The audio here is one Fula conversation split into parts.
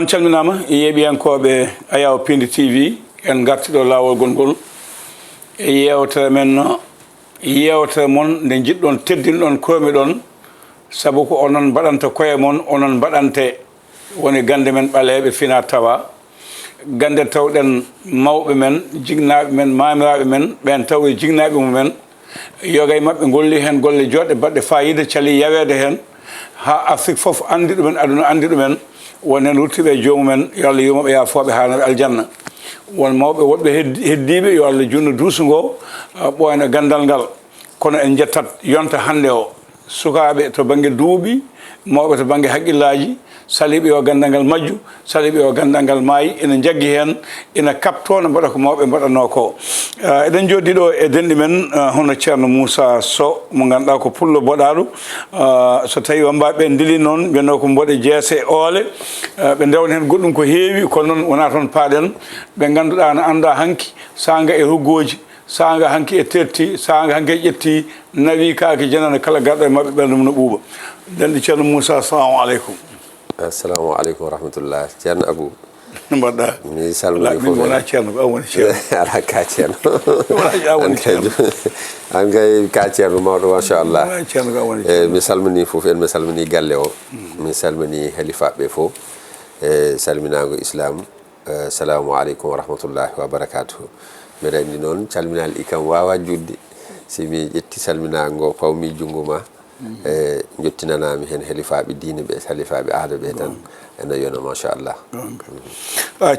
on calminama yeeɓiyankoɓe Ayaw Pindi TV en gartiɗo lawol gongol e yewtere men yewtere mon nde jiɗɗon teddinɗon komi ɗon saabu ko onon mbaɗanta koye mon onon mbaɗante woni gande men ɓaleɓe fina tawa gande tawɗen mawɓe men jignaɓe men mamiraɓe men ɓen taw e jignaɓe mumen yoga e mabɓe golli hen golle joɗɗe baɗɗe fayida cali yawede hen ha Afrique foof andi ɗumen aduna andi ɗumen won hen wurtiɓe jomumen yo Allah yumaɓe yafoɓe hanoɓe aljanna won mawɓe woɗɓe heddiɓe yo Allah junno duusu ngo ɓoyna gandal ngal kono en jettat yonta hande o sukaɓe to banggue duuɓi mawɓe to banggue haqqillaji saliɓe yo gandal ngal majju saliɓe yo gandal ngal maayi ina jaggui hen ina kapto no mbaɗa ko mawɓe mbaɗanno ko eɗen joddi ɗo e denɗi men hono ceerno Moussa Sow mo ganduɗa ko pullo boɗaɗo so tawi wambaɓe ɓe dili noon mbiyano ko mboɗe jeese oole ɓe ndewna hen goɗɗum ko heewi kono noon wona toon paaɗen ɓe ganduɗa no anda hanki sanga e ruggoji sanga hanki e terti sanga hanki e ƴetti nawi kaake janane kala garɗo e mabɓe ɓerdum no ɓuuɓa denɗi ceerno Moussa assalamu aleykum. Assalamu aleykum wa rahmatullah. Ceerno Abou no mbaɗɗa mi salmini fof wona ceerno ko an woni ceerno ala ka ceerno woni ceerno an kay ka ceerno mawɗo machallah ceerno ko an woni ceerno mi salmini fof en mi salmini galle o mi salmini halifaɓe fof e salminago islam assalamu aleykum wa rahmatullahi wa barakatuhu mbeɗa andi noon calminal ikam wawa judde simi ƴetti salminago pawmi jungo ma jottinanami hen halifaɓe diine ɓe halifaɓe aada ɓe tan ene yona machallah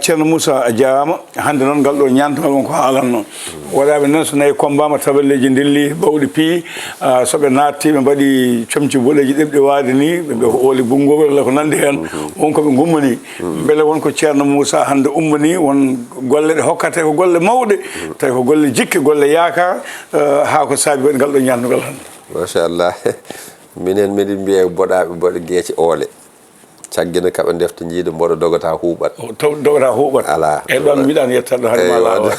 ceerno Moussa a jarama hande noon ngal ɗo ñantogal won ko haalanno waɗaɓe noon so nayi combama taballeji dilli bawɗi piyi soɓe natti ɓe mbaɗi comci boɗeji ɗeɓɗe waade ni ɓe ooli gungogol walla ko nandi hen wonko ɓe gummani beele wonko ceerno Moussa hande ummani won golle ɗe hokkate ko golle mawɗe tawi ko golle jikke golle yaaka ha ko saabi waɗi ngal ɗo ñantogal hande machallah minen miɗen mbiya boɗaɓe mboɗo gueece oole caggina kaɓe defta jiida mboɗo dogata huuɓat dogata huuɓat ala e ɗon mbiɗan yettaɗo hade ma lawa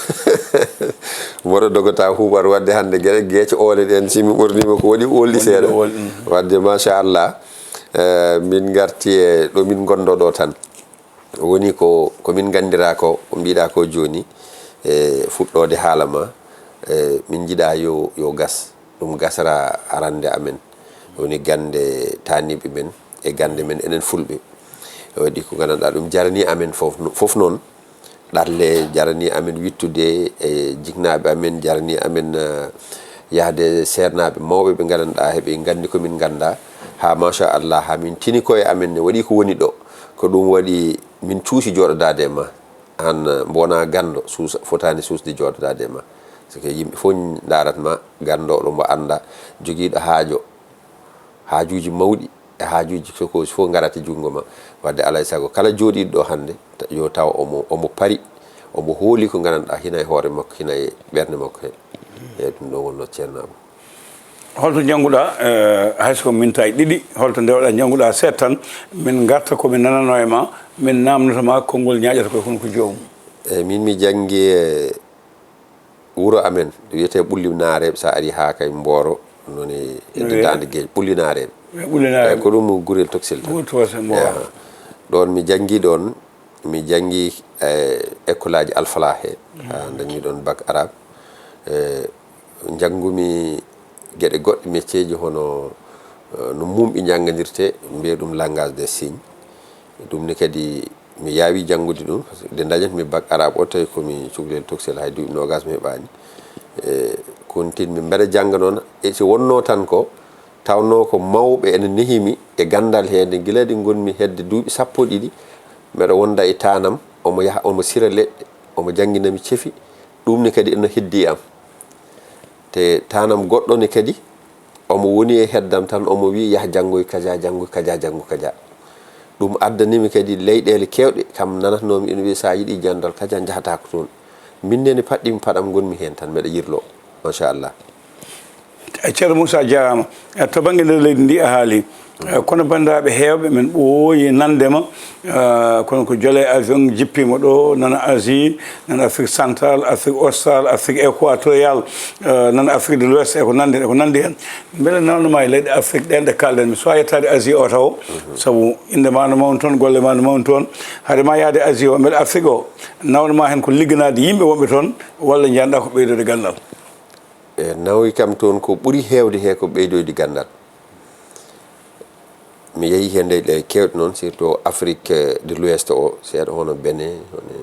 mboɗo dogata huuɓat wadde hande gueece oole ɗen simi ɓornima ko waɗi olli seeɗa wadde machallah min garti e ɗo min gonɗo ɗo tan woni komin gandira ko mbiɗa ko joni e fuɗɗode haala ma min jiiɗa yo gas ɗum gasara arande amen woni gande taniɓe men e gande men enen fulɓe waɗi ko gandanɗa ɗum jarani amen fof noon ɗalle jarani amen wittude e jignaɓe amen jarani amen yahde sernaɓe mawɓe ɓe gandanɗa heeɓe gandi komin ganda ha machallah ha min tini koye amen ne waɗi ko woni ɗo ko ɗum waɗi min cuusi joɗodade e ma an mbona gando fotani suusde joɗodade e ma sike yimɓe fof daratma gandoɗo mbo anda joguiɗo haajuji mawɗi e haajuji sokoji fof garati jungo ma wadde alay saago kala joɗiɗo ɗo hande yo taw omo pari omo hooli ko gandanɗa hina e hoore makko hina e ɓerde makko he e ɗum ɗo wonno ceerno Abou holto jangguɗa hayso mintaji ɗiɗi holto ndewɗa jangguɗa seeɗa tan min garta komin nanano e ma min namdotoma konngol ñaƴata koye kono ko joomum eyyi min mi janggi e wuro amen wiyete ɓulli naareɓe sa ari ha kay Mboro noni e dande gueji ɓulli naareɓe eyyi ko ɗum gurel toksil tan ɗon mi janggi ɗon mi janggi école aji Alfala he ha dañi ɗon bac arabe janggumi gueɗe goɗɗe métier ji hono no mumɓe janggadirte mbiya ɗum langage des signes ɗum ni kadi mi yaawi janngude ɗum nde dañatmi bac arabe o tawi komi cukalel tokosel hay duuɓi nogas mi heɓani kontin mi mbeɗa jangga noon e so wonno tan ko tawno ko mawɓe ene nehimi e gandal hede guila ɗi gonmi hedde duuɓi sappo ɗiɗi mbeɗa wonda e tanam omo yaha omo sira leɗɗe omo jangguinami ceefi ɗum ni kadi ene heddi am te tanam goɗɗo ni kadi omo woni e heddam tan omo wi yaha janggoy kaja janggoy kaja janggo kaja ɗum addanimi kadi leyɗele kewɗe kam nanatnomi ina wiya sa yiiɗi jandal kaja jahata ko toon minnene paɗɗimi paɗam gonmi hen tan mbeɗa yirlo machallah ceerno Moussa jarama to banggue nder leydi ndi a haali kono bandiraɓe hewɓe men ɓooyi nandema kono ko jole avion jippima ɗo nana Asie nana Afrique centrale Afrique australe Afrique équatoriale nana Afrique de l'Ouest eko nandi hen beele nawno e leyɗe Afrique ɗen ɗe kalɗen mi sowa yettade Asie o taw saabu inde ma no mawni toon golle ma no mawni toon haade ma yaade Asie o beele Afrique o nawnoma hen ko ligganade yimɓe wonɓe toon walla jiyanɗa ko ɓeydode gandal nawi kam toon ko ɓuuri heewde he ko ɓeydoyde gandal mi yeehi hen ɗe kewɗe noon surtout Afrique de l'Ouest o seeɗa hono Bénin hono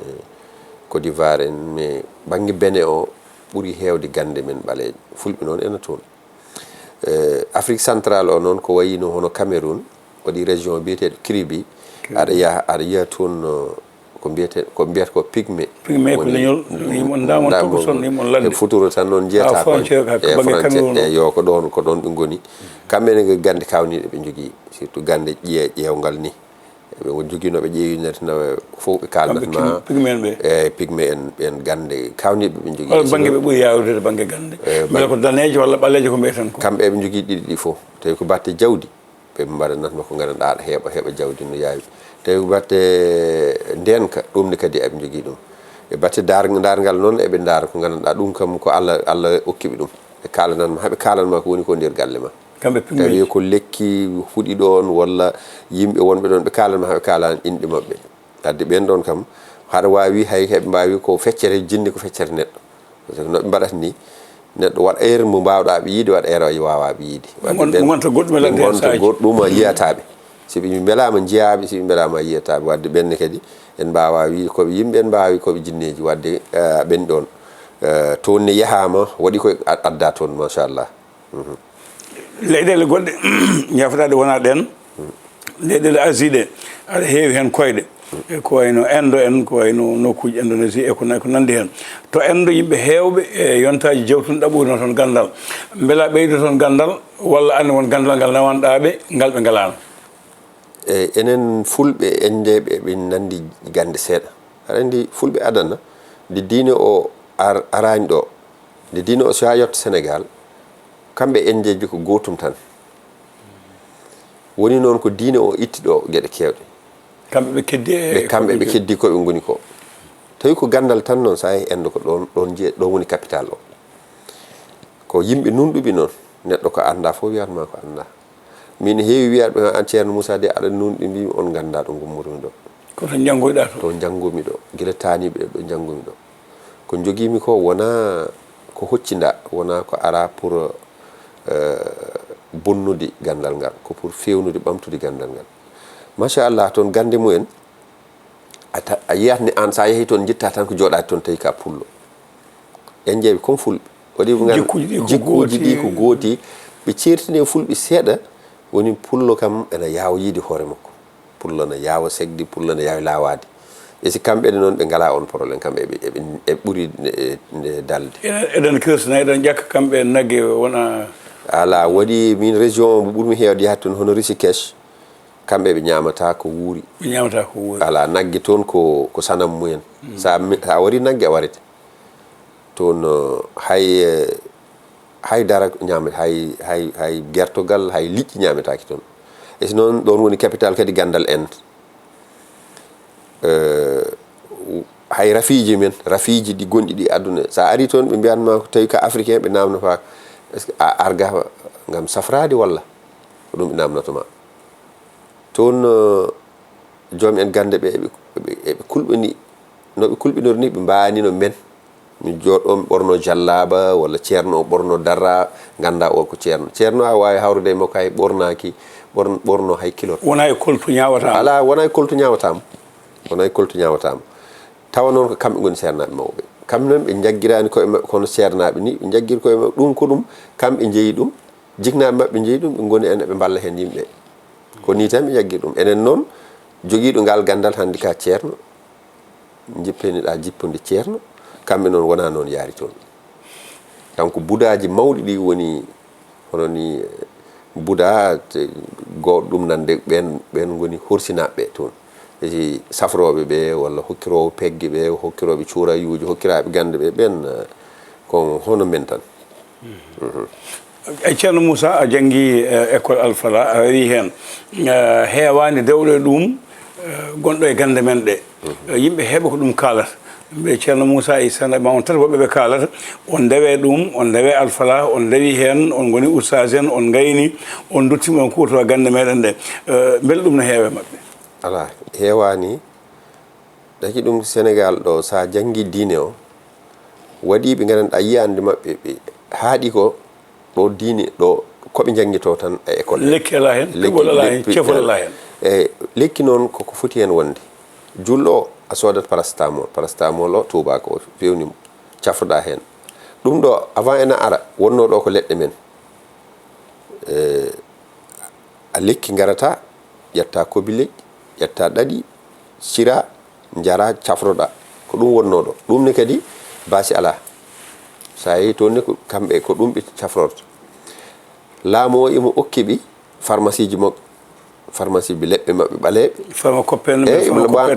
Côte d'Ivoire en mais banggue Bénin o ɓuuri heewde gande men ɓaleejo fulɓe noon ena toon Afrique centrale o noon ko wayino hono Cameroun waɗi région biyeteɗo Kribi aɗa yiya toon ko mbiyata ko pygmé ko leñol yimon damon to son yimon ladde futuro tan noon jeyata ko yo ko ɗon ɓe goni kamɓe ne gande kawniɗe ɓe jogui surtout gande ƴeewgal ni ɓe joguinoɓe ƴeewinete nawa fof ɓe kalnatma pygmé en gande kawniɗe ɓe jogui walla banggue ɓe ɓuuri yawdede banggue gande beele ko danejo walla ɓalejo ko mbiyeten ko kamɓe ɓe jogui ɗiɗi ɗi fof tawi ko batte jawdi ɓe mbaɗanatma ko gandanɗa aɗa heeɓa jawdi no yawi tawi ko batte ndenka ɗum ne kadi eɓe jogui ɗum e batte dargal noon eɓe daara ko gandanɗa ɗum kam ko Allah okkiɓe ɗum ɓe kalananma haaɓe kalanma ko woni ko nder galle ma tawi ko lekki huuɗi ɗon walla yimɓe wonɓe ɗon ɓe kalanma haaɓe kalani inɗe mabɓe adde ɓen ɗon kam haɗa wawi hay heɓe mbawi ko feccere jinni ko feccere neɗɗo par ce que noɓe mbaɗata ni neɗɗo waɗa heure mo mbawɗaɓe yiide waɗa heure wawaɓe yiide gonta goɗɗum a yiyataɓe siɓe beelama jeeyaɓe siɓe beelama yiyataɓe wadde ɓenne kadi en mbawa wiide koɓe yimɓe en mbawi koɓe jinneji wadde ɓen ɗon toon ne yahama waɗi koye adda toon machallah leyɗele goɗɗe jafataɗe wona ɗen leyɗele Asie ɗe aɗa heewi hen koyɗe ko wayno Inde en ko wayno nokkuji Indonésie e ko nandi hen to Inde yimɓe heewɓe e yontaji jewtuno ɗaɓɓuno toon gandal beela ɓeydo toon gandal walla anne won gandal ngal nawanɗaɓe ngal ɓe ngalano enen fulɓe endeɓe ɓe nandi gande seeɗa aɗa andi fulɓe adana nde diine o arani ɗo nde diine o so ha yetto Sénégal kamɓe endeji ko gotum tan woni noon ko diine o itti ɗo gueɗe kewɗe kamɓe ɓe keddi koɓe goni ko tawi ko gandal tan noon sa yeehi Inde ko ɗon woni capital o ko yimɓe nunɗuɓe noon neɗɗo ko anda fof wiyatma ko anda min heewi wiyaɓe an ceerno Moussa de aɗa nunɗi mbimi on ganda ɗo gummorumi ɗo koto janggoyɗa to janggomi ɗo guila taniɓe ɗo janggomi ɗo ko joguimi ko wona ko hoccinda wona ko ara pour bonnude gandal ngal ko pour fewnude ɓamtude gandal ngal machallah toon gande mumen a yiyat ni an sa yeehi toon jitta tan ko joɗade toon tawi ka pullo en jeeɓe comme fulɓe waɗi jikkuji ɗi ko gooti ɓe certini fulɓe seeɗa woni pullo kam ene yawa yiide hoore makko pullo ne yawa segde pullo ne yawi lawade e si kamɓe noon ɓe ngala on probléme kamɓe eɓe ɓuuri nde dalde eɗen kirsana eɗen ƴakka kamɓe nagge wona ala waɗi min région mo ɓuurmi hewde yahat toon hono Rishikesh kamɓe ɓe ñamata ko wuuri ala nagge toon ko sanam mumen sa wari nagge a warete toon hay dara ñamata hay gertogal hay liƴƴi ñametaki toon e si noon ɗon woni capital kadi gandal Inde hay rafiji men rafiji ɗi gonɗi ɗi aduna sa ari toon ɓe mbiyanma ko tawi ka africain ɓe namno fa est ce que a arga gam safrade walla ko ɗum ɓe namnotoma toon joom en gande ɓe eɓe kulɓini noɓe kulɓinori ni ɓe mbanino men mi joɗɗon ɓorno jallaba walla ceerno o ɓorno darra ganda o ko ceerno a wawi hawrude e makko hay ɓornaki ɓorno hay kilot wona e koltu ñawatama ala wona e koltu ñawatama wona e koltu ñawatama tawa noon ko kamɓe goni ceernaɓe mawɓe kamɓe noon ɓe jaggirani koye mabɓe kono ceernaɓe ni ɓe jagguiri koye mabɓe ɗum ko ɗum kamɓe jeeyi ɗum jignaɓe mabɓe jeeyi ɗum ɓe goni ene ɓe balla hen yimɓe ko ni tan ɓe jaggui ɗum enen noon joguiɗo ngal gandal hande ka ceerno jippeniɗa jippude ceerno kamɓe noon wona noon yaari toon kanko budaji mawɗi ɗi woni hono ni buda goɗɗum nande ɓen goni horsinaɓe toon esi safroɓe ɓe walla hokkirowo pegge ɓe hokkiroɓe cuurayuji hokkiraɓe gande ɓe ɓen ko hono men tan ceerno Moussa a janggui école Alfala a wawi hen heewani dewɗe ɗum gonɗo e gande men ɗe yimɓe heɓa ko ɗum kalata mbe ceerno Moussa Issa ma on tata woɓɓe ɓe kalata on ndewe ɗum on ndewe alfala on ndewi hen on goni oustage en on gayni on duttima on kuutowa gande meɗen ɗe beele ɗum no heewe mabɓe ala heewani daki ɗum Sénégal ɗo sa janggi diine o waɗi ɓe gandanɗa yiyande maɓɓe ɓe haaɗi ko ɗo diine ɗo koɓe jangguito tan e école lekki ala hen keɓol ala hen cefol ala hen e lekki noon koko foti hen wonde julɗo a sodat parastamol o tubako o fewni cafroɗa hen ɗum ɗo avant ena ara wonno ɗo ko leɗɗe men a lekki garata ƴetta kobi leƴƴi ƴetta ɗaɗi sira jara cafroɗa ko ɗum wonno ɗo ɗum ne kadi basi ala sa yehi toon ne ko kamɓe ko ɗum ɓe cafrorto laamu o imo okkiɓi pharmacie ji maɓɓe pharmacie bi leɓɓe maɓɓe ɓaleɓe pharmacoppe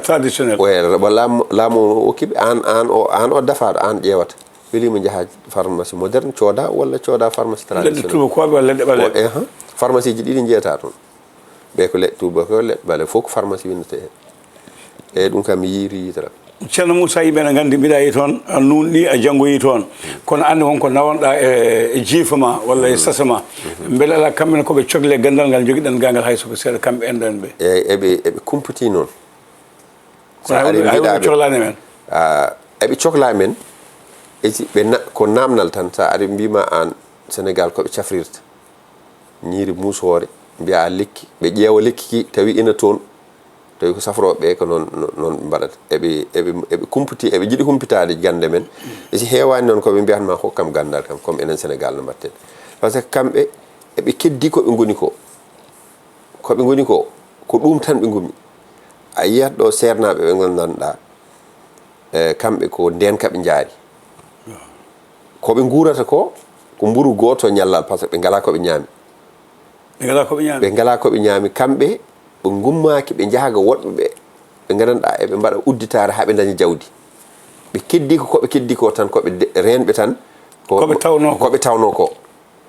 traditionnel ɓa laamu o okkiɓe an o dafaɗo an ƴewata welima jaaha pharmacie moderne cooda walla cooda pharmacie traditionnel leɗɗe tubakoɓe walla leɗɗe ɓaleɓe pharmacie ji ɗiɗi jeyata toon ɓe ko leɗɗe tubako leɗɗe ɓaleɓe fof ko pharmacie windete hen eyyi ɗum kam mi yiiri yitara ceerno Moussa yimɓe ne gandi mbiɗa yi toon a nunɗi a janggoyi toon kono andi wonko nawonɗa e jiifa ma walla e sasa ma beele ala kamɓene koɓe cogle gandal ngal joguiɗen gangal hay soko seeɗa kamɓe enɗen ɓe eyyi eɓe kumputi noon kono cohlani men eɓe cohla men ko namdal tan sa ari mbima an Sénégal koɓe cafrirta ñiiri musore mbiya lekki ɓe ƴeewa lekki ki tawi ina toon tawi ko safroɓe ko noon ɓe mbaɗata eɓe kumputi eɓe jiiɗi humpitade gande men e si heewani noon koɓe mbiyatma hokkam gandal kam comme enen Sénégal no mbatten par ce que kamɓe eɓe keddi koɓe goni ko ko ɗum tan ɓe gumi a yiyat ɗo sernaɓe ɓe gandanɗa kamɓe ko ndenka ɓe jaari koɓe guurata ko mburu goto ñallal par ce que ɓe ngala koɓe ñaami ɓe ngala koɓe ñaami kamɓe ɓe gummaki ɓe jaaga woɗɓe ɓe gandanɗa eɓe mbaɗa udditare haaɓe daña jawdi ɓe keddi ko koɓe keddi ko tan koɓe renɓe tan koɓe tawno ko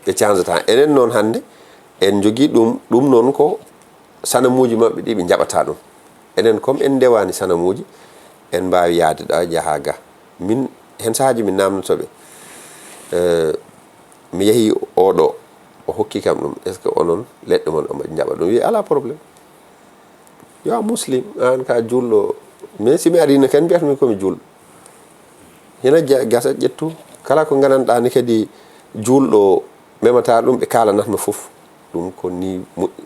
ɓe changeta enen noon hande en jogui ɗum noon ko sanamuji mabɓe ɗi ɓe jaɓata ɗum enen comme en ndewani sanamuji en mbawi yaade ɗa jaaha ga min hen sahaji min namdotoɓe mi yeehi oɗo o hokki kam ɗum est ce que onon leɗɗe mon omo jaɓa ɗum wi ala probléme yo muslim an ka julɗo mais simi arino ken mbiyatami komi julɗo hena gasa ƴettu kala ko gandanɗa ni kadi julɗo memata ɗum ɓe kalanatma foof ɗum ko ni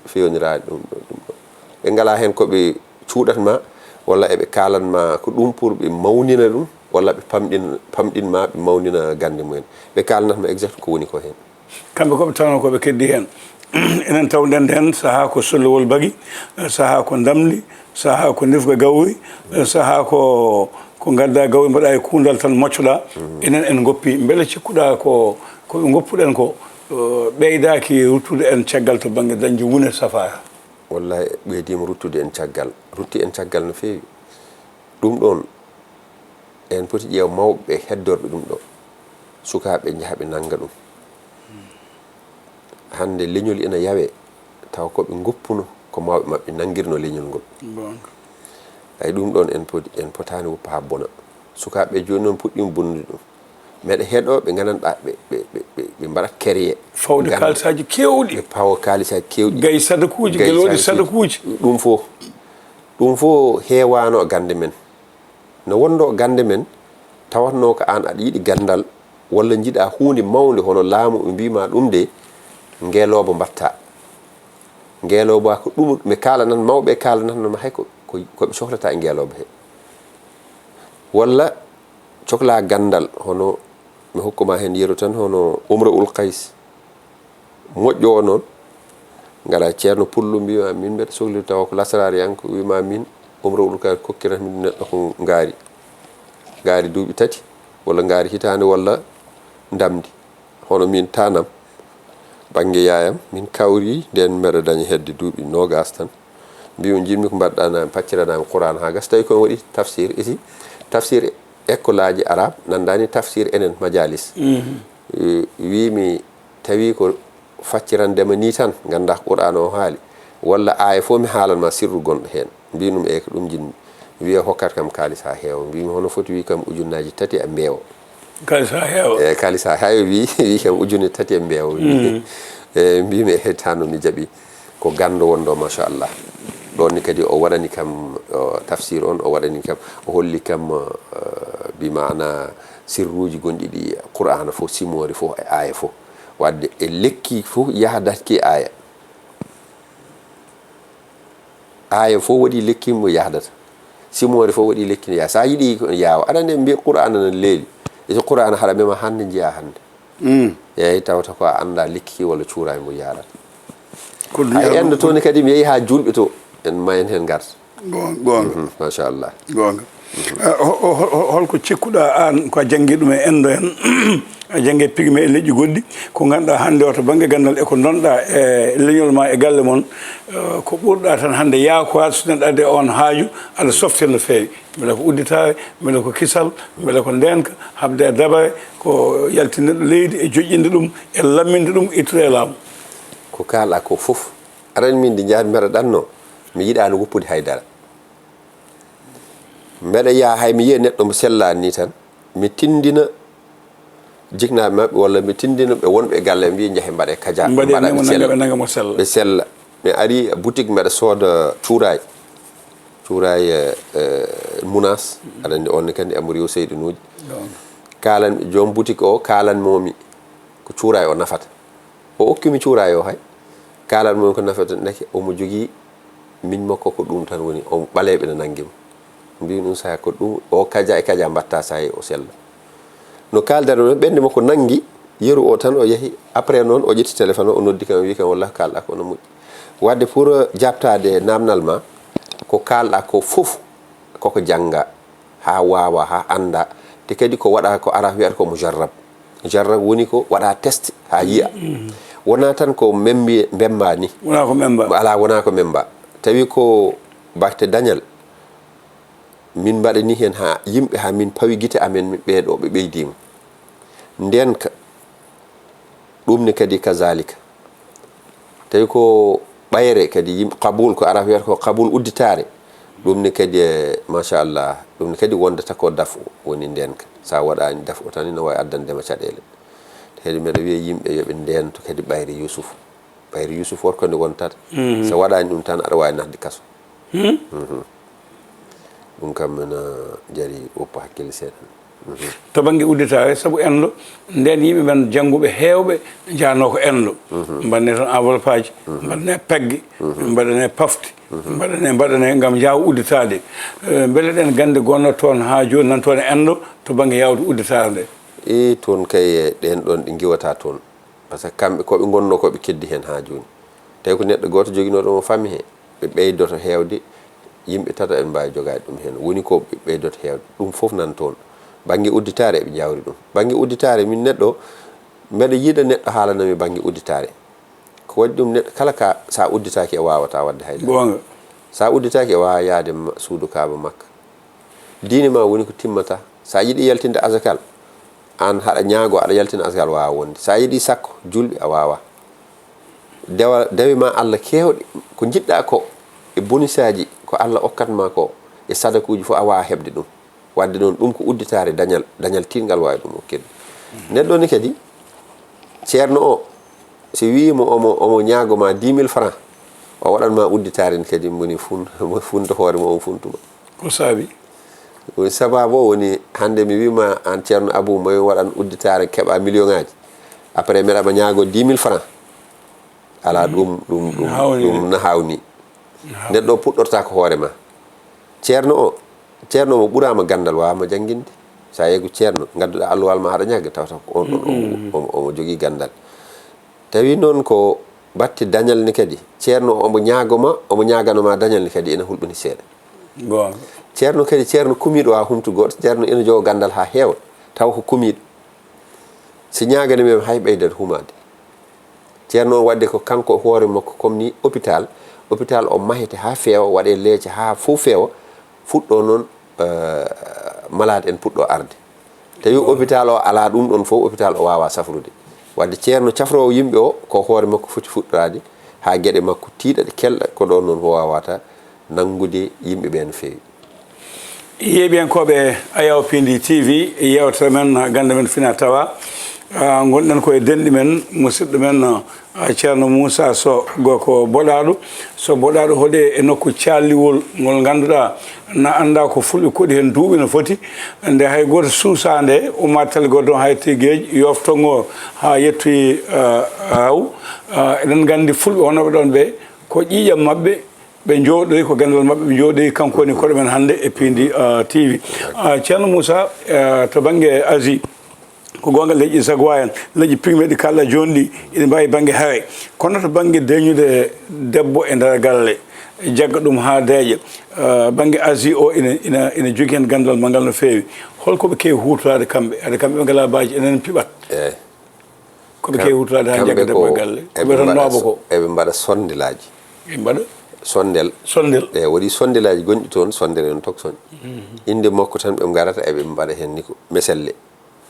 fewnirade ɗum ɗo ɓe ngala hen koɓe cuuɗatma walla eɓe kalanma ko ɗum pour ɓe mawnina ɗum walla ɓe pamɗinma ɓe mawnina gande mumen ɓe kalanatma exact ko woni ko hen kamɓe koɓe tawno koɓe keddi hen enen tawden hen saaha ko sollowol bagui saaha ko damli saaha ko defga gawri saaha ko gadda gawri mbaɗa e kundal tan moccoɗa enen en goppi beele cikkuɗa koɓe goppuɗen ko ɓeydaki ruttude en caggal to banggue dañde wune safaya wallahi ɓeydima ruttude en caggal rutti en caggal no fewi ɗum ɗon en poti ƴeew mawɓe heddorɓe ɗum ɗo sukaɓe jaaha ɓe nangga ɗum hande leñol ina yawe taw koɓe goppuno ko mawɓe mabɓe nangguirno leñol ngol ay ɗum ɗon en potani woppa ha bona sukaɓe joni noon puɗɗima bonnude ɗum meɗe heeɗoɓe gandanɗa ɓe mbaɗat kerye fawde kalisaji kewɗi ɓe pawo kalisaji kewɗi gay sadakuji gueloɗi sadakuji ɗum fo heewano gande men no wondo gande men tawatno ko an aɗa yiiɗi gandal walla jiiɗa hunde mawde hono laamu ɓe mbima ɗum de ngeelobo mbatta ngeelobo ko ɗum ɓe kalanan mawɓe kalanatnoma hay koɓe sohlata e ngeelobo he walla cohla gandal hono mi hokkuma hen yeru tan hono Umra ul Qays moƴƴo o noon gara ceerno pullo mbima min mbeɗa sohli taw ko lasarariyanko wima min Umra ul Qays kokkiratmi neɗɗo ko gaari duuɓi 3 walla gaari hitande walla damdi hono min tanam banggue yayam min kawri nden mbeɗa daña hedde duuɓi 20 tan mbimi jinmi ko mbaɗɗanami pacciranami Qur'an ha gas tawi komi waɗi tafsir isi tafsir école aji arabe nandani tafsir enen majalis wimi tawi ko faccirandema ni tan ganda Qur'an o haali walla aya fo mi haalanma sirru gonɗo hen mbinum e ko ɗum jinmi wiya hokkat kam kalis ha heewa mbimi hono foti wi kam ujunnaji 3 e mbeewa kalis ha heewa e kalis ha heewa wi kam ujunne 3 e mbeewa e mbimi e hettano mi jaɓi ko gando wonɗo machallah ɗon ni kadi o waɗani kam tafsir on o waɗani kam o holli kam bimana sirruji gonɗi ɗi qur'ana fof simori fof e aya fof wadde e lekki fof yahdatki aya fof waɗi lekki mo yahdata simori fof waɗi lekki ya sa yiɗi yaawa aɗa mbi qur'ana nan leeli so qur'ana haɗa mema hande jiya hande eyi tawata ko a anda lekki walla cuura mo yarata a endo toon kadi mi yeehi ha julɓe to en mayen hen garta gonga machallah gonga holko cikkuɗa an ko a janggui ɗum e endo en a janggue pigme e leƴƴi goɗɗi ko ganduɗa hande o to banggue gandal e ko donɗa e leñol ma e galle moon ko ɓurɗa tan hande yaako so neɗɗo adde on haaju aɗa softe no feewi beele ko udditare beele ko kisal beele ko ndenka habde e dabare ko yaltineɗɗo leydi e joƴƴinde ɗum e lamminde ɗum ittude e laamu ko kalɗa ko fof aran min ndi jahat mbeɗa ɗanno mi yiɗano woppude haydara mbeɗa yaa hay mi yiya neɗɗo mo sellani ni tan mi tindina jiknaɓe mabɓe walla mi tindina ɓe wonɓe e galle mbi jaahe mbaɗe kadia ɓe sella mi ari boutique mbeɗa sooda cuuray mounas aɗa andi on kandi emo rew seyɗinuji kalan joom boutique o kalanmomi ko cuuray o nafata o okkimi cuuray o hay kalanmomi ko nafata deke omo jogui min makko ko ɗum tan woni o ɓaleɓe ne nanguima mbimi ɗum saha ko ɗum o kadia e kadia mbatta sahi o sella no kaldare noon ɓende makko nangui yeru o tan o yeehi après noon o ƴetti téléphone o noddi kam wi kam wallahi kalɗa ko no moƴƴi wadde pour jabtade namdal ma ko kalɗa ko fof koko jangga ha wawa ha anda te kadi ko waɗa ko ara wiyata ko mujarrab woni ko waɗa test ha yiya wona tan ko bemba ni wona ko memba tawi ko bakte dañal min mbaɗani hen ha yimɓe ha min pawi guite amen ɓeɗo ɓe ɓeydima ndenka ɗum ne kadi kazalika tawi ko ɓayre kadi yimɓe qabul ko ara wiyata ko qabul udditare ɗum ne kadi machallah ɗum ne kadi wondata ko daf woni ndenka sa waɗani daf o tan ne wawi addandema caɗele kadi mbeɗa wiya yimɓe yooɓe ndento kadi ɓayre Youssouf worko nde wontata so waɗani ɗum tan aɗa wawi nahde kaso ɗum kam mena jari woppa hakkille seeɗa to banggue udditare saabu enɗo nden yimɓe men jangguɓe hewɓe jano ko enɗo mbanne toon enveloppe aji mbaɗane pegge mbaɗane pafti mbaɗane gam jawa udditade beele ɗen gande gonno toon ha joni nan toon enɗo to banggue yawde udditare nde e toon kay ɗen ɗon ɗi giwata toon par ce que kamɓe koɓe gonno koɓe keddi hen ha joni tawi ko neɗɗo goto joguinoɗo mo famille he ɓe ɓeydoto hewde yimɓe tata en mbawi jogade ɗum hen woni ko ɓe ɓeydoto hewde ɗum foof nan toon banggue udditare eɓe jawri ɗum banggue udditare min neɗɗo mbeɗa yiiɗa neɗɗo haalanami banggue udditare ko waɗi ɗum neɗɗo kala ka sa udditaki e wawata wadde haydara sa udditaki e wawa yaade suudu kaaba makka diine ma woni ko timmata sa yiiɗi yaltinde asakal an haɗa ñaago aɗa yaltina asakal wawa wonde sa yiiɗi sakko julɓe a wawa dawi ma Allah kewɗe ko jiɗɗa ko e bonisaji ko Allah okkatma ko e sadakuji fof a wawa heɓde ɗum wadde noon ɗum ko udditare dañal tingal wawi ɗum okkede neɗɗo ni kadi ceerno o si wimo omo ñaagoma 10 000 francs o waɗanma udditare ni kadi moni funta hoore mo on funtuma ko saabi sababu o woni hande mi wima an ceerno Abou moy waɗan udditare keɓa million ngaji après mbeɗama ñaago 10 000 francs ala ɗum na hawni neɗɗo puɗɗorta ko hoore ma ceerno mo ɓurama gandal wawama janguinde sa yeego ceerno gadduɗa alluwal ma haɗa ñagga tawta ko on ɗon omo jogui gandal tawi noon ko batti dañal ni kadi ceerno omo ñaganoma dañal ni kadi ene hulɓini seeɗa ceerno kadi ceerno kumiɗo ha humtu goto ceerno ene jogo gandal ha heewa taw ko kumiɗo si ñagani men hay ɓeydata humade ceerno o wadde ko kanko hoore makko comme ni hôpital o mahete ha feewa waɗe leece ha fof feewa fuɗɗo noon malade en puɗɗo arde tawi hôpital o ala ɗum ɗon fof hôpital o wawa safrude wadde ceerno cafrowo yimɓe o ko hoore makko foti fuɗɗorade ha gueɗe makko tiiɗaɗe kelɗa ko ɗon noon wawata nangude yimɓe ɓe no feewi. yeeɓiyankoɓe Ayaw Pindi TV yewtere men gande men fina tawa gonɗen koye denɗi men musidɗo men ceerno Moussa Sow goko boɗaɗo so boɗaɗo hoɗe e nokku calliwol ngol ganduɗa na anda ko fulɓe koɗi hen duuɓi no foti nde hay goto suusande ummatel goddon hay tigueji yoftongo ha yettoyi haw eɗen gandi fulɓe honoɓe ɗon ɓe ko ƴiƴam mabɓe ɓe jooɗoyi ko gandal mabɓe ɓe jooɗoyi kanko woni koɗo men hannde e Pindi TV ceerno Moussa to banggue Asie ko gonga leƴƴi sagwa en leƴƴi pigme ɗi kalɗa joni ɗi ina mbawi banggue hawe kono to banggue deñude debbo e nder galle jagga ɗum ha deeƴa banggue Asie o ina jogui hen gandal maggal no fewi holkoɓe kewi hutorade kamɓe ade kamɓe ɓe ngala baji enen piɓat koɓe kewi hutorade ha jagga debbo e galle koɓe tan nooɓa ko eɓe mbaɗa sondelaji ɓe mbaɗa sondel e waɗi sondelaji gonɗi toon sondel en tokson inde makko tan ɓe garata eɓe mbaɗa hen ni ko meselle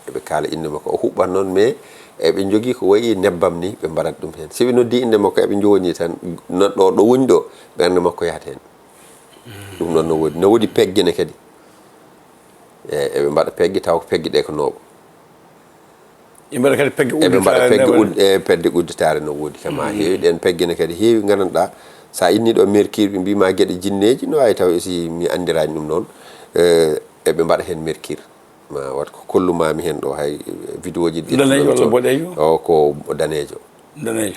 eɓe kaala inde makko o huɓɓat noon mais eɓe jogui ko wayi nebbam ni ɓe mbaɗat ɗum hen siɓe noddi inde makko eɓe joni tan ɗo woni ɗo ɓernde makko yahata hen ɗum noon no woodi peggene kadi eɓe mbaɗa pegge taw ko pegge ɗe ko nooɓo eɓe mbaɗa pedde udditare no woodi kam ha heewi ɗen peggene kadi heewi gandanɗa sa inni ɗo mercure ɓe mbima gueɗe jinneji no wawi taw aussi mi andirani ɗum noon eɓe mbaɗa hen mercure ma wat ko kollumami hen ɗo hay vidéo ji o ko danejo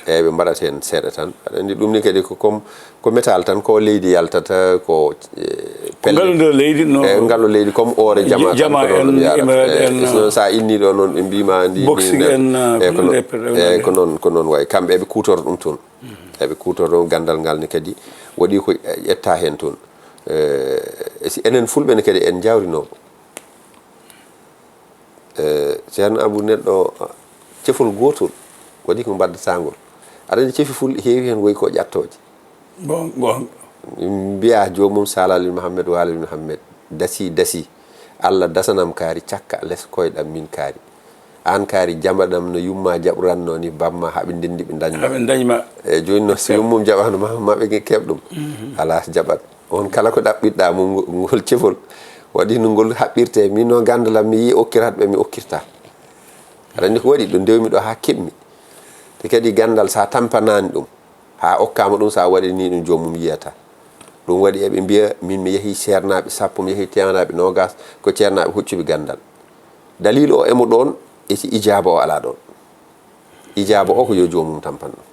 eyi ɓe mbaɗat hen seeɗa tan aɗa andi ɗum ni kadi ko comme ko métal tan ko leydi yaltata ko ngallo leydi no ngallo leydi comme ore jama tan sa inni ɗo noon ɓe mbima ndi ko noon wayi kamɓe eɓe kutoro ɗum toon eɓe kutoro gandal ngal ni kadi waɗi ko ƴetta hen toon si enen fulɓe ne kadi en jawrinoɓe ceerno Abou neɗɗo cefol gotol waɗi ko mbaddetagol aɗa andi ceefi fulɓe heewi hen woyi ko ƴattoje bon mbiya jomum Salal Mouhamed Walid Mouhamed dasi Allah dasanam kaari cakka less koyɗam min kaari an kaari jamaɗam no yumma jaɓuranno ni bamma haɓe ndendi ɓe dañma e joni no so yummum jaɓano maɓe keɓ ɗum ala jaɓat on kala ko ɗaɓɓiɗɗa mo ngol cefol waɗi no ngol haɓɓirte min no gandalam mi yi okkirat ɓe mi okkirta aɗa andi ko waɗi ɗo ndewmi ɗo ha keɓmi te kadi gandal sa tampanani ɗum ha okkama ɗum sa waɗi ni ɗum jomum yiyata ɗum waɗi eɓe mbiya min mi yeehi ceernaɓe 10 mi yeehi temanaɓe 20 ko ceernaɓe huccuɓe gandal dalilu o emo ɗon eti ijaba o ala ɗon ijaba o ko yo jomum tampan ɗum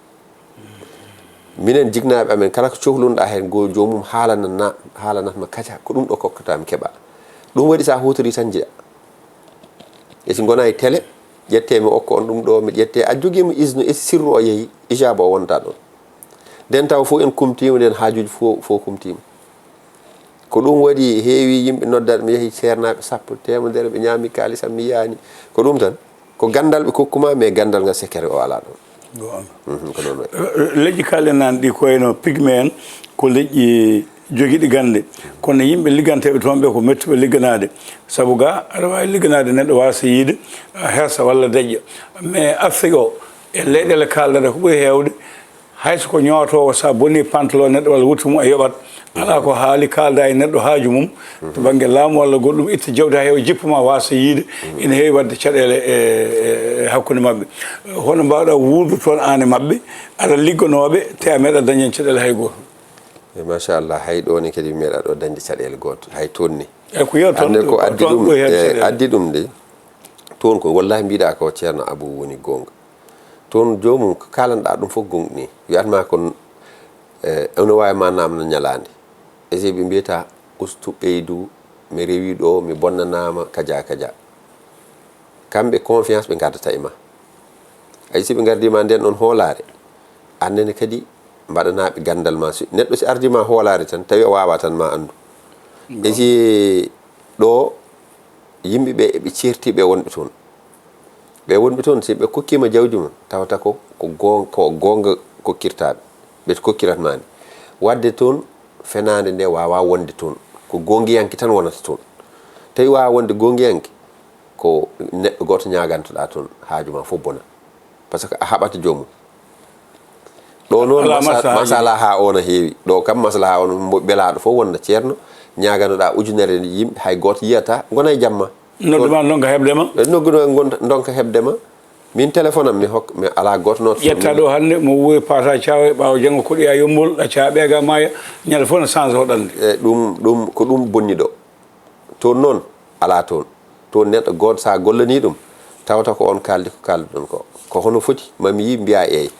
minen jignaɓe amen kala ko cohlunoɗa hen go jomum haalanatma kaca ko ɗum ɗo kokkatami keeɓa ɗum waɗi sa hutori tan jiɗa esi gona e télé ƴette mi okko on ɗum ɗo mi ƴette a joguima isno esi sirru o yeehi ijaba o wonta ɗon nden taw fof en kumtima nden haajuji fof kumtima ko ɗum waɗi heewi yimɓe noddat mi yeehi ceernaɓe 10 temedere ɓe ñaami kalisam mi yiyani ko ɗum tan ko gandal ɓe kokkuma mais gandal ngal sekkere o ala ɗon ko noon leƴƴi kalɗe nane ɗi koyno pigme en ko leƴƴi joguiɗi gande kono yimɓe ligganteɓe toon ɓe ko mettuɓe ligganade saabu ga aɗa wawi ligganade neɗɗo wasa yiide hersa walla deƴƴa mais Afrique o e leyɗele kalɗata ko ɓuuri hewde hayso ko ñootowo sa bonni pantalon neɗɗo walla wutte mum a yoɓat ala ko haali kalda e neɗɗo haaju mum to banggue laamu walla goɗɗum itta jawdi ha heewa jippuma wasa yiide ina heewi wadde caɗele e hakkude mabɓe hono mbawɗa wuurdu toon an e mabɓe aɗa ligganoɓe te a meeɗa dañen caɗele hay goto machallah hay ɗo ni kadi meeɗa ɗo dañde caɗele goto hay toon ni eyyi ko yew toon ko addi ɗum de toon ko wallahi mbiɗa ko ceerno Abou woni gonga toon jomum ko kalanɗa ɗum fof gonɗi wiyatma kon ono wawi ma namno ñalande e si ɓe mbiyata ustu ɓeydu mi rewi ɗo mi bonnanama kaja kamɓe confiance ɓe gardata e ma ay si ɓe gardima nden ɗon hoolare annene kadi mbaɗanaɓe gandal ma neɗɗo si ardima hoolare tan tawi o wawa tan ma andu e si ɗo yimɓeɓe eɓe certiɓe wonɓe toon ɓe wonɓe toon si ɓe kokkima jawdi mum tawata ko gonga kokkirtaɓe ɓe kokkiratmani wadde toon fenade nde wawa wonde toon ko gongiyanke tan wonata toon tawi wawa wonde gongiyanke ko neɗɗo goto ñagantoɗa toon haajuma fof bona par ce que a haɓata jomum ɗo noon masala ha on heewi ɗo kam masala ha on mo ɓelaɗo fof wonda ceerno ñaganoɗa ujunere yimɓe hay goto yiyata gona e jamma nodduma donka hebdema nogguno donka hebdema min téléphone am mi ala goto noto ƴetta ɗo hannde mo wuuri pata cawa ɓawa janggo koɗoya yombol ɗacca ɓeega maya ñande fof ne change hoɗande ɗum ko ɗum bonni ɗo toon noon ala toon neɗɗo goto sa gollani ɗum tawata ko on kaldi ko kaldi ɗon ko hono foti mami yi mbiya eyi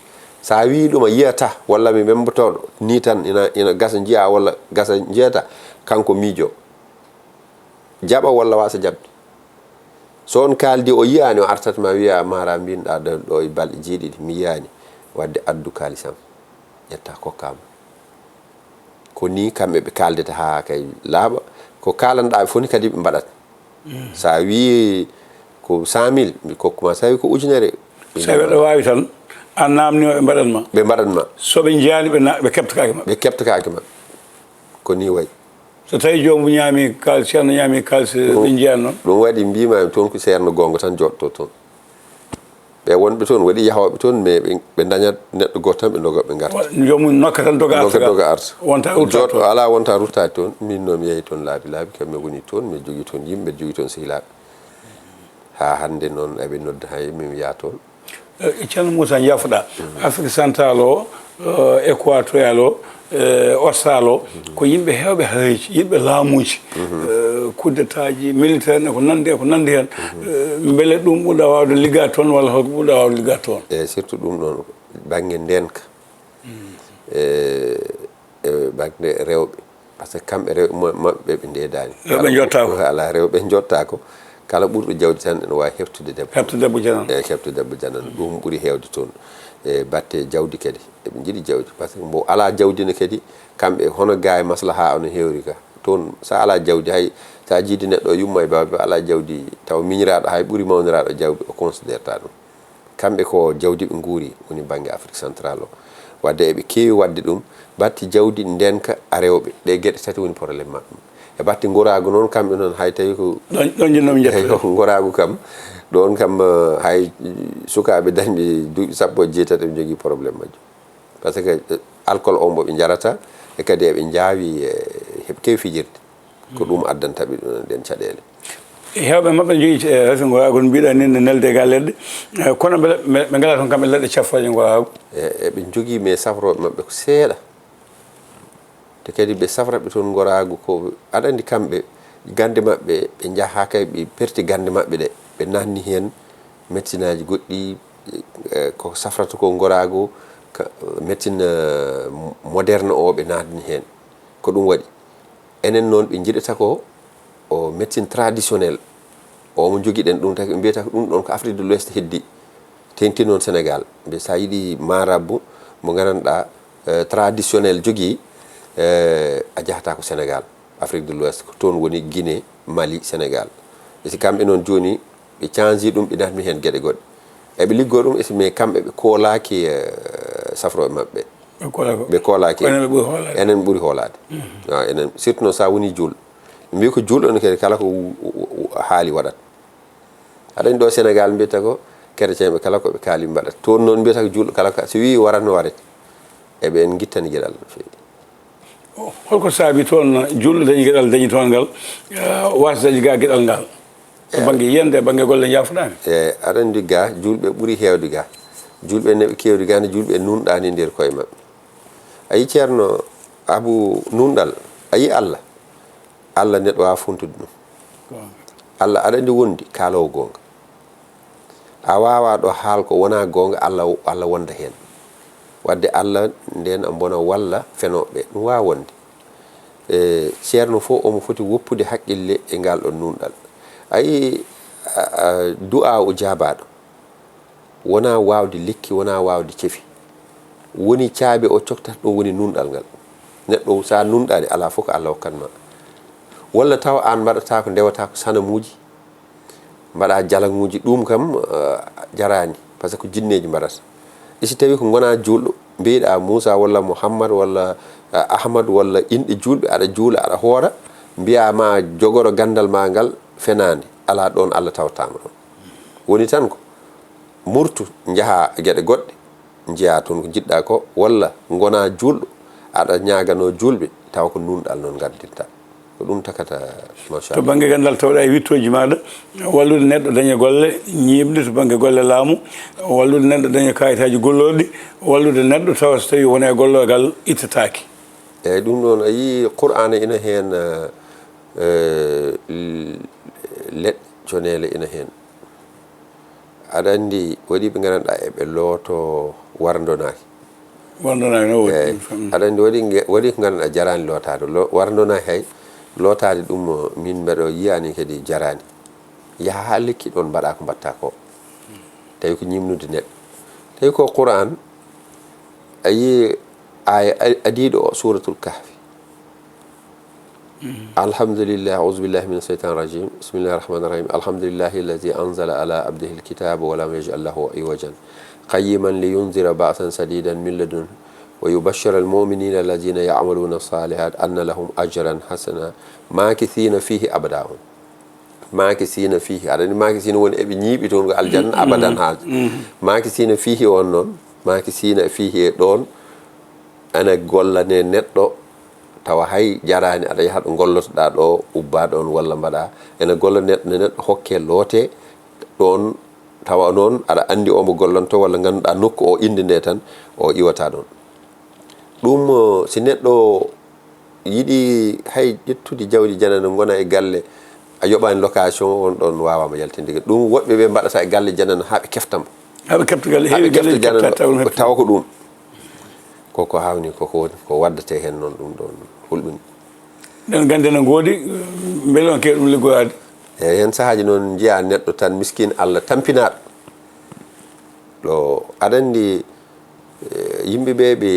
sa wi ɗum a yiyata walla mi membotoɗo ni tan ina gasa jiya walla gasa jeyata kanko miijo jaɓa walla wasa jaɓde so on kaldi o yiyani o artata ma wiya mara mbinɗa ɗo e balɗe jeeɗiɗi mi yiyani wadde addu kalisam ƴetta kokkama ko ni kamɓe ɓe kaldeta ha kay laaɓa ko kalanɗaɓe fof ni kadi ɓe mbaɗat sa wi ko 100 000 mi kokkuma sa wi ko ujunere sa weɗo wawi tan a namni o ɓe mbaɗanma soɓe jiyani ɓe keptakaki maɓɓe maɓɓe ko ni wayi so tawi jomum ñaami kalis ceerno ñaami kalis ɓe jiyani noon ɗum waɗi mbimami toon ko ceerno gonga tan joɗɗo toon ɓe wonɓe toon waɗi yahoɓe toon mais ɓe dañat neɗɗo goto tan ɓe doga ɓe garta jomum nokka tan doga arta wonta joɗɗo ala wonta ruttade toon min noon mi yeehi toon laabi kam mi woni toon mi jogui toon yimɓe jogui toon sehilaɓe ha hande noon eɓe nodda hay min wiya toon ceerno Moussa jafoɗa Afrique central o équatorial o Austral o ko yimɓe hewɓe haaji yimɓe laamuji coup d'état ji militaire ne ko nandi hen beele ɗum ɓuuɗa wawde ligga toon walla holko ɓuuɗa wawde ligga toon e surtout ɗum ɗon banggue ndenka banggue rewɓe par ce que kamɓe rewɓe mabɓe ɓe ndedani rewɓe jottako ala rewɓe jottako kala ɓurɗo jawdi tan ene wawi heftude debbo janan heftude debbo janan ɗum ɓuuri hewde toon e batte jawdi kadi eɓe jiiɗi jawdi par ce que mbo ala jawdi ne kadi kamɓe hono ga e maslaha ono hewri ka toon sa ala jawdi hay sa jiidi neɗɗo yumma e baaba ala jawdi taw miñiraɗo hay ɓuuri mawniraɗo jawdi o considére ta ɗum kamɓe ko jawdi ɓe guuri woni banggue Afrique central o wadde eɓe keewi wadde ɗum batti jawdi ndenka a rewɓe ɗe gueɗe tati woni probléme mabɓe e batti goragu noon kamɓe noon hay tawi ko ɗon jinnomi jetta goragu kam ɗon kam hay sukaɓe dañɓe duuɓi 17 ɓe jogui probléme majjum par ce que alcool o mbo ɓe jarata e kadi eɓe jaawi heɓe kewi fijirde ko ɗum addantaɓe ɗen caɗele hewɓe mabɓe jogui resi goragu no mbiɗa ni ne nelde ga leɗɗe kono ɓe ngala toon kamɓe leɗɗe cafroje goragu eɓe jogui mais safroɓe mabɓe ko seeɗa te kadi ɓe safraɓe toon goragu ko aɗa andi kamɓe gande mabɓe ɓe jaaha kay ɓe perti gande mabɓe ɗe ɓe nanni hen médecine aji goɗɗi ko safrata ko goragu médecine moderne o ɓe nanni hen ko ɗum waɗi enen noon ɓe jiiɗata ko o médecine traditionnel o mo joguiɗen ɗum taki ɓe mbiyata ko ɗum ɗon ko Afrique de l'Ouest heddi tengti noon Sénégal mbe sa yiiɗi marabu mo gandanɗa traditionnel jogui a jahata ko Sénégal Afrique de l'Ouest ko toon woni Guinée Mali Sénégal esi kamɓe noon joni ɓe cangi ɗum ɓe natmi hen gueɗe goɗɗe eɓe liggo ɗum esi mais kamɓe ɓe koolaki safroɓe mabɓe ɓe koolaki enen ɓuuri hoolade enen surtout noon sa woni julɗo mbi ko julɗo ne kadi kala ko haali waɗat aɗani ɗo Sénégal mbiyata ko chrétien ɓe kala koɓe kaali mbaɗat toon noon mbiyata ko julɗo kala so wi waratno warete eɓe en guittani gueɗal no fewi holko saabi toon julɗo dañi gueɗal dañi toon ngal wasa dañi ga gueɗal ngal to banggue yiyande e banggue golle jafoɗami e aɗa andi ga julɓe ɓuuri hewde ga julɓe neɓe kewdi ga nde julɓe nunɗani e nder koye mabɓe ayi ceerno Abou nunɗal ayi Allah neɗɗo wawa funtude ɗum Allah aɗa andi wondi kaalowo gonga a wawa ɗo haal ko wona gonga Allah wonda hen wadde Allah nden a bona walla fenoɓe ɗum wawa wonde ceerno fof omo foti woppude haqqille e ngal ɗon nunɗal ayi du'a o jabaɗo wona wawde lekki wona wawde ceefi woni caabi o coktata ɗum woni nunɗal ngal neɗɗo sa nunɗani ala fof ko Allah hokkanma walla taw an mbaɗata ko ndewata ko sanamuji mbaɗa jalaŋuji ɗum kam jarani par ce que jinneji mbaɗata isi tawi ko gona julɗo mbiɗa Moussa walla Mouhammad walla Ahmad walla inɗe julɓe aɗa juula aɗa hoora mbiyama jogoro gandal ma ngal fenade ala ɗon Allah tawtama ɗon woni tan ko murtu jaaha gueɗe goɗɗe jeeya toon ko jiɗɗa ko walla gona julɗo aɗa ñagano julɓe taw ko nunɗal noon gaddinta ko ɗum takata machallah to banggue gandal tawɗa e wittoji maɗa wallude neɗɗo daña golle ñiɓde to banggue golle laamu wallude neɗɗo daña kayitaji gollorɗi wallude neɗɗo tawa so tawi wona e gollogal ittataki eyyi ɗum ɗon a yii qur'ana ina hen leɗɗe conele ina hen aɗa andi waɗi ɓe gandanɗa eɓe looto wardonaki no eyyi aɗa andi waɗi ko gandanɗa jarani lootade wardonaki hay lootade ɗum min mbeɗo yiyani kadi jarani yaha ha lekki ɗon mbaɗa ko mbatta ko tawi ko ñimnude neɗɗo tawi ko qur'an a yi aya adiɗo o suratul kahfi alhamdulillah a'udhu billahi minash shaitanir rajim bismillahir rahmanir rahim alhamdulillahi alladhi anzala ala abdihi alkitaba wa lam yaj'al lahu iwajan qayyiman liyunzira ba'san sadidan min ladun wa yubashshira almu'minina alladhina ya'maluna as-salihat anna lahum ajran hasana makithina fihi abada makithina fihi adani makithina woni eɓe ñiiɓi toon ko aljanna abadan haaja makithina fihi on noon makithina fihi e ɗon ana gollane neɗɗo tawa hay jarani aɗa yaha ɗo gollotoɗa ɗo ubba ɗon walla mbaɗa ene golla neɗɗo ne neɗɗo hokke loote ɗon tawa noon aɗa andi omo gollonto walla ganduɗa nokku o inde nde tan o iwata ɗon ɗum si neɗɗo yiɗi hay ƴettude jawdi janana gona e galle a yoɓani location on ɗon wawama yaltinde ɗum woɓɓe ɓe mbaɗata e galle janana haaɓe keftamo haɓe kefta galle heewi galle tawa ko ɗum koko hawni ko waddate hen noon ɗum ɗon hulɓini ɗen gande no goodi beele on kewi ɗum liggoyade eyyi hen sahaji noon jiiya neɗɗo tan miskine Allah tampinaɗo ɗo aɗa andi yimɓeɓe ɓe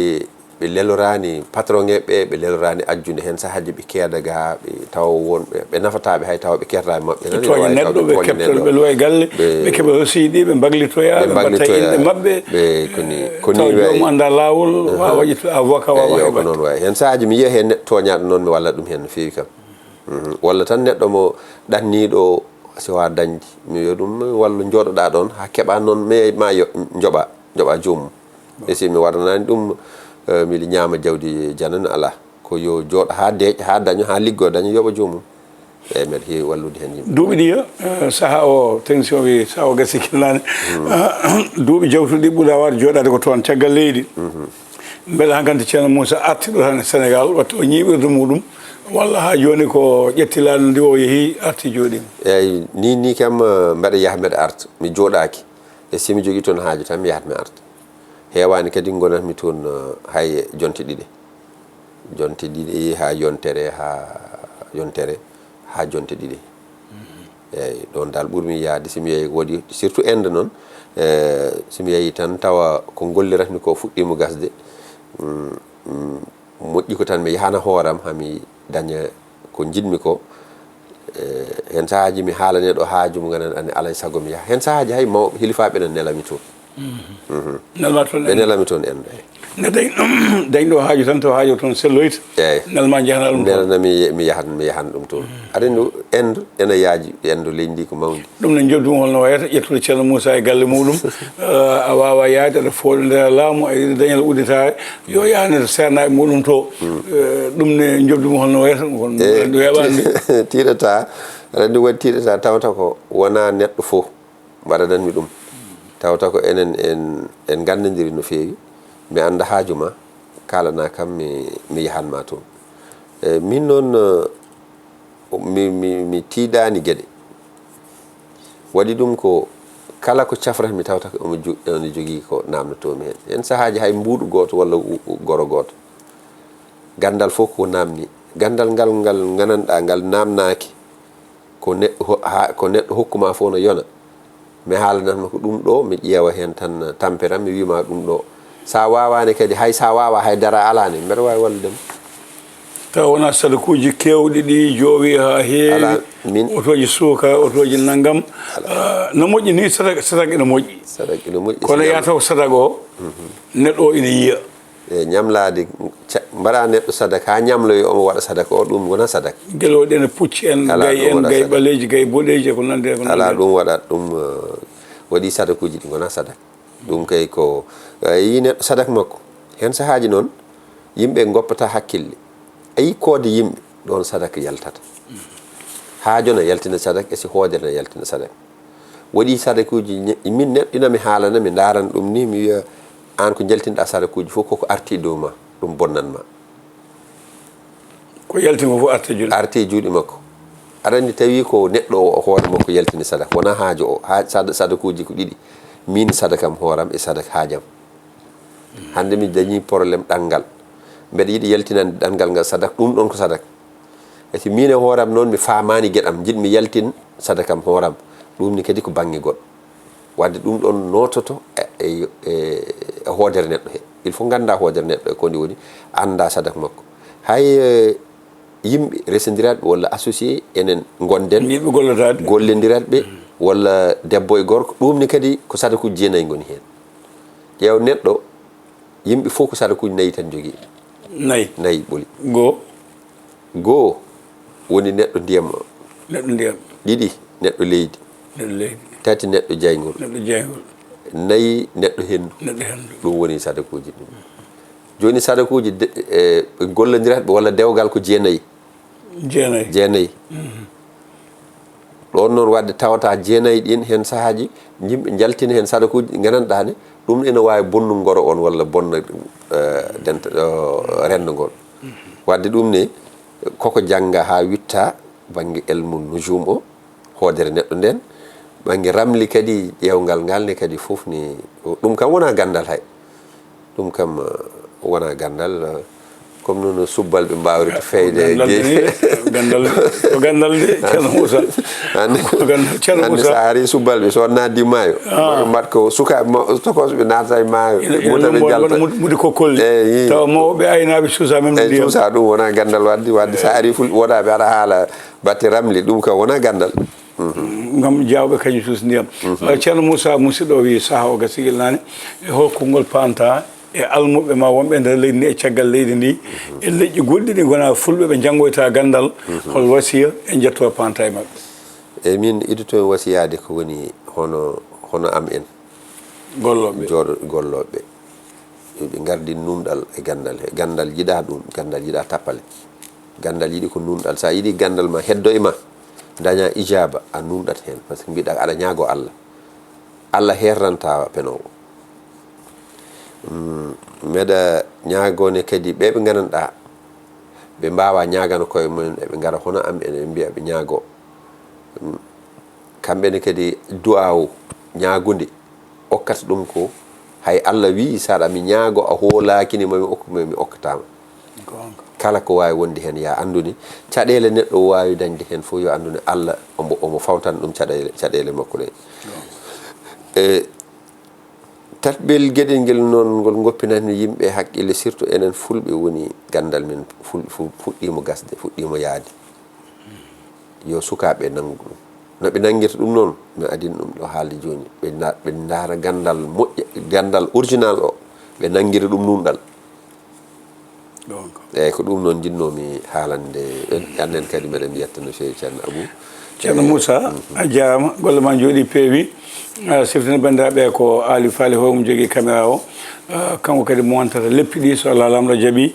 lelorani patron ɓe lelorani ajjude hen sahaji ɓe keedaga ɓe taw wonɓe ɓe nafataɓe hay tawa ɓe kertani mabɓe toña neɗɗo ɓe keptoɗo ɓe lowa e galle ɓe keeɓa rosiɗi ɓe baglitoya ɓe mbatta inde mabɓe koni jomum anda lawol wawa waƴito avocat wawa heɓa ko noon wawi hen sahaji mi yiya hen neɗɗo toñaɗo noon mi walla ɗum hen no fewi kam walla tan neɗɗo mo ɗanniɗo sowa dañde mi wiya ɗum walla jooɗoɗa ɗon ha keeɓa noon ma joɓa jomum e si mi waɗanani ɗum miɗa ñaama jawdi janana ala ko yo jooɗo ha deeƴa ha daña ha liggo daña yoɓa jomum eyyi mbeɗa heewi wallude hen yimɓe duuɓi ɗi saaha o technicien wi saaha o gasi killani duuɓi jawtuɗi ɓuura wawde jooɗade ko toon caggal leydi beele hankkadi ceerno Moussa artiɗo tan e Sénégal watta o ñiɓirde muɗum walla ha joni ko ƴettilano ndi o yeehi arti jooɗima eyyi ni kam mbeɗa yaaha mbeɗa arta mi jooɗaki e simi jogui toon haaju tan mi yahat mi arta hewani kadi gonatmi toon hay jonte ɗiɗi ha yontere ha jonte ɗiɗi eyyi ɗon dal ɓuurmi yaade simi yeehi waɗi surtout inde noon simi yeehi tan tawa ko golliratmi ko fuɗɗimo gasde moƴƴi ko tan mi yahana hooram hami daña ko jiɗmi ko hen sahaji mi haalane ɗo haaju mo ganduɗa ane alay saago mi yaha hen sahaji hay mawɓe hilifaɓe ne nelami toon ɓe nelami toon en ne dañ ɗo haaju tan taw haaju toon selloyta eyyi nelma jahana ɗum nelana mi yahan ɗum toon aɗa andi inde ene yaaji inde leydi ndi ko mawdi ɗum ne jobdum holno wayata ƴettude ceerno Moussa e galle muɗum a wawa yaade aɗa fooɗo nder laamu a yiɗi dañal udditare yo yahane to sernaɓe muɗum to ɗum ne jobdum holno wayata kon ɗum heɓani tiiɗata aɗa andi waɗi tiiɗata tawata ko wona neɗɗo foof mbaɗadanmi ɗum tawata ko enen en gandodiri no fewi mi anda haaju ma kalana kam mi yahanma toon min noon mi tiiɗani gueɗe waɗi ɗum ko kala ko cafratmi tawata ko ene jogui ko namdotomi hen sahaji hay mbuuɗu goto walla goro goto gandal fof ko namni gandal ngal gandanɗa ngal namnaki ko neɗɗo hokkuma fof no yona mi haalanatma ko ɗum ɗo mi ƴeewa hen tan tampere mi wima ɗum ɗo sa wawani kadi hay sa wawa hay dara alani mbeɗa wawi walludema taw wona sadakuji kewɗi ɗi joowi ha heewi otoji suuka otoji naggam no moƴƴi ni sadak ene moƴƴi kono yataw sadak o neɗɗo o ina yiya e ñamlade mbaɗa neɗɗo sadak ha ñamloyi omo waɗa sadak o ɗum wona sadak gueloɗe ene pucci en gay ɓaleji gay boɗeji ko nande ala ɗum waɗat ɗum waɗi sadakuji ɗi gona sadak ɗum kay ko yi neɗɗo sadak makko hen sahaji noon yimɓe goppata hakkille ayi koode yimɓe ɗon sadak yaltata haajo ne yaltina sadak e si hoodere ne yaltina sadak waɗi sadakuji min neɗɗo ina mi haalana mi daran ɗum ni mi wiya an ko jaltinɗa sadakuji fof koko arti dow ma ɗum bonnanma ko yaltima fof arti juuɗe makko aɗa andi tawi ko neɗɗo o hoore makko yaltini sadak wona haajo o sadakuji ko ɗiɗi min sadakam hooram e sadak haajam hande mi dañi probléme ɗanngal mbeɗa yiɗi yaltinande ɗanngal ngal sadak ɗum ɗon ko sadak eti min e hooram noon mi famani gueɗam jiɗmi yaltin sadakam hooram ɗum ni kadi ko bange goɗɗo wadde ɗum ɗon nototo e hoodere neɗɗo he il faut ganda hoodere neɗɗo e koni woni anda sadak makko hay yimɓe resodiraɓe walla associé enen gonden yimɓe gollotade gollodiratɓe walla debbo e gorko ɗum ni kadi ko sadakuji jeenayyi goni hen ƴeew neɗɗo yimɓe fof ko sadakuji nayyi tan jogui nayyi ɓooli goo woni neɗɗo ndiyam o ɗiɗi neɗɗo leydi tati neɗɗo jaygol nayyi neɗɗo hendu ɗum woni sadakuji ɗum joni sadakuji gollodiratɓe walla dewgal ko jeenayyi ɗon noon wadde tawata jeenayyi ɗin hen sahaji yimɓe jaltina hen sadakuji gandanɗa ne ɗum ene wawi bonnu ngoro on walla bonna rendo ngol wadde ɗum ne koko jangga ha witta banggue elmu nujum o hoodere neɗɗo nden banggue ramli kadi ƴewgal ngal ne kadi foof ni ɗum kam wona gandal hay ɗum kam wona gandal comme nono subbalɓe mbawri to feyde gandal ko gandal de ceerno Moussa hande sa ari subbalɓe so naddi maayo mbat ko sukaɓe tokosoɓe natata e maayo mutaɓe jalta mudi kokkolli taw mawɓe aynaɓe suusa même ndiyam suusa ɗum wona gandal wadde sa ari woɗaɓe aɗa haala batte ramli ɗum kam wona gandal gam jawɓe kañum suus ndiyam ceerno Moussa musidɗo wi saaha o gasigel nane e holko ngol panta e almuɓe ma wonɓe nder leydi ndi e caggal leydi ndi e leƴƴi goɗɗi ɗi gona fulɓe ɓe janggoyta gandal hol wasiya e jetto panta e mabɓe eyyi min idito wasiyade ko woni hono am en golloɓe golloɓe ɓe gardi numɗal e gandal he gandal yiɗa ɗum gandal yiɗa tappale gandal yiɗi ko numɗal sa yiɗi gandal ma heddo e ma daña ijaba a numɗat hen par ce que mbiɗa aɗa ñaago Allah herranta penowo meɗa ñaagone kadi ɓeɓe gandanɗa ɓe mbawa ñagano koye mumen eɓe gara hono am ene mbiya ɓe ñaago kamɓene kadi du'awu ñaagude okkata ɗum ko hay Allah wi saɗa mi ñaago a hoolakini mami okkuma mi okkatama kala ko wawi wonde hen ya anduni caɗele neɗɗo wawi dañde hen fof yo anduni Allah omo fawtan ɗum caɗele makko ɗe tatɓel gueɗel ngel noon ngol goppinani yimɓe haqqille surtout enen fulɓe woni gandal men fuɗɗimo gasde fuɗɗimo yaade yo sukaɓe nangu ɗum no ɓe nanguirta ɗum noon mi adin ɗum ɗo haalde joni ɓe daara gandal moƴƴa gandal original o ɓe nanguira ɗum numɗal eyyi ko ɗum noon jinnomi haalande annen kadi mbeɗen yetta no fewi ceerno Abou ceerno Moussa a jarama golle ma jooɗi peewi siftini bandiraɓe ko Ali Faly Ho mo jogui caméra o kanko kadi mo wontata leppi ɗi so Allah lamɗo jaaɓi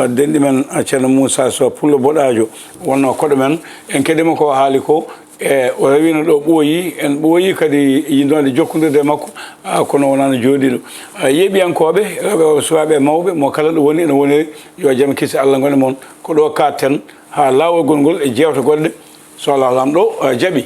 denɗi men ceerno Moussa so pullo boɗajo wonno koɗo men en keɗima ko haali ko e o rewino ɗo ɓooyi en ɓooyi kadi yindode jokkodirde makko kono wonano jooɗiɗo yeeɓiyankoɓe rewɓe suwaɓe mawɓe mo kala ɗo woni ene woniri yo jaam kisi Allah gone moon ko ɗo katten ha lawol gongol e jewte goɗɗe so Allah lamɗo jaaɓi